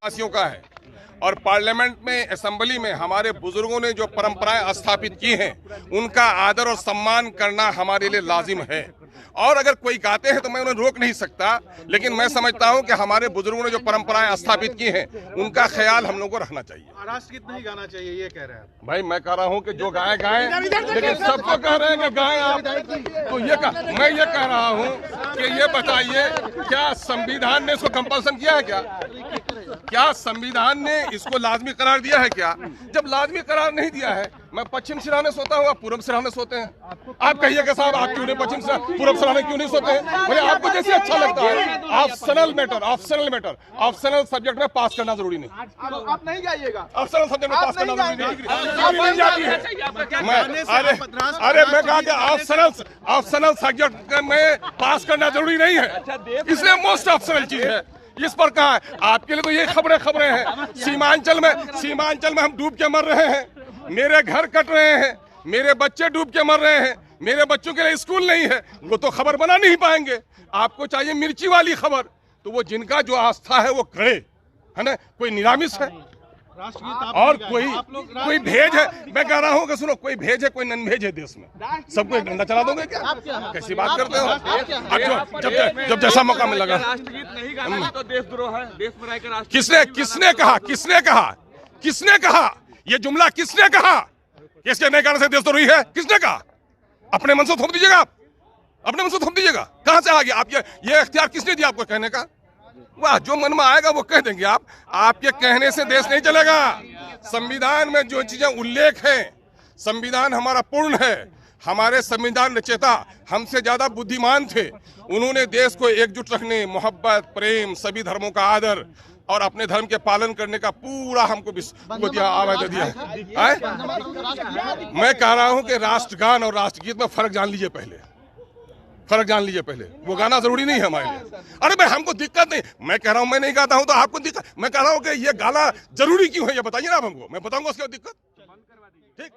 वासियों का है और पार्लियामेंट में, असेंबली में हमारे बुजुर्गों ने जो परंपराएं स्थापित की हैं उनका आदर और सम्मान करना हमारे लिए लाजिम है। और अगर कोई गाते हैं तो मैं उन्हें रोक नहीं सकता, लेकिन मैं समझता हूं कि हमारे बुजुर्गों ने जो परंपराएं स्थापित की हैं उनका ख्याल हम लोगों को रखना चाहिए। राष्ट्रगीत नहीं गाना चाहिए ये कह रहे हैं भाई मैं कह रहा हूं कि जो गाए गाएं, लेकिन सबको कह रहे हैं कि गाएं आप, तो मैं ये कह रहा हूं कि ये बताइए क्या संविधान ने इसको कंपल्सन किया है क्या संविधान ने इसको लाजमी करार दिया है क्या? जब लाजमी करार नहीं दिया है, मैं पश्चिम सिरहाने सोता हूँ, आप पूर्व सिरहाने सोते हैं। आप कहिए कि साहब आप क्यों नहीं पश्चिम सिरहाने पूर्व सिरहाने क्यों नहीं सोते हैं? भाई आपको जैसे अच्छा लगता है। ऑप्शनल सब्जेक्ट में पास करना जरूरी नहीं। आप नहीं गाइएगा। ऑप्शनल सब्जेक्ट में पास करना जरूरी नहीं। अरे मैं कहा कि ऑप्शनल सब्जेक्ट में पास करना जरूरी नहीं है, इसलिए मोस्ट ऑप्शनल चीज है। इस पर कहा है आपके लिए तो ये खबरें हैं। सीमांचल में हम डूब के मर रहे हैं, मेरे घर कट रहे हैं, मेरे बच्चे डूब के मर रहे हैं, मेरे बच्चों के लिए स्कूल नहीं है, वो तो खबर बना नहीं पाएंगे। आपको चाहिए मिर्ची वाली खबर, तो वो जिनका जो आस्था है वो करे, है ना। कोई निरामिष है और कोई भेज है। मैं कह रहा हूँ कि सुनो, कोई भेज है कोई नन भेज है देश में, सबको डंडा चला दोगे क्या? कैसी बात करते हो? जब जैसा मौका मिलेगा। राष्ट्रगीत नहीं गाना तो देशद्रोह है। देश में रहकर किसने कहा ये जुमला? किसने कहा इसके नहीं गाने से देशद्रोही है? किसने कहा? अपने मन से थोप दीजिएगा, आप अपने मन से थोप दीजिएगा। कहां से आ गया आप ये इख्तियार किसने दिया आपको कहने का? वाह, जो मन में आएगा वो कह देंगे आप। आपके कहने से देश नहीं चलेगा। संविधान में जो चीजें उल्लेख हैं, संविधान हमारा पूर्ण है। हमारे संविधान रचयिता हमसे ज्यादा बुद्धिमान थे। उन्होंने देश को एकजुट रखने, मोहब्बत, प्रेम, सभी धर्मों का आदर और अपने धर्म के पालन करने का पूरा हमको आवाज दिया है। मैं कह रहा हूं कि राष्ट्रगान और राष्ट्रगीत में फर्क जान लीजिए पहले। वो गाना जरूरी नहीं है हमारे लिए। अरे भाई हमको दिक्कत नहीं, मैं कह रहा हूं मैं नहीं गाता हूं तो आपको दिक्कत। मैं कह रहा हूं कि ये गाना जरूरी क्यों है ये बताइए ना आप हमको, मैं बताऊंगा उसकी दिक्कत। ठीक।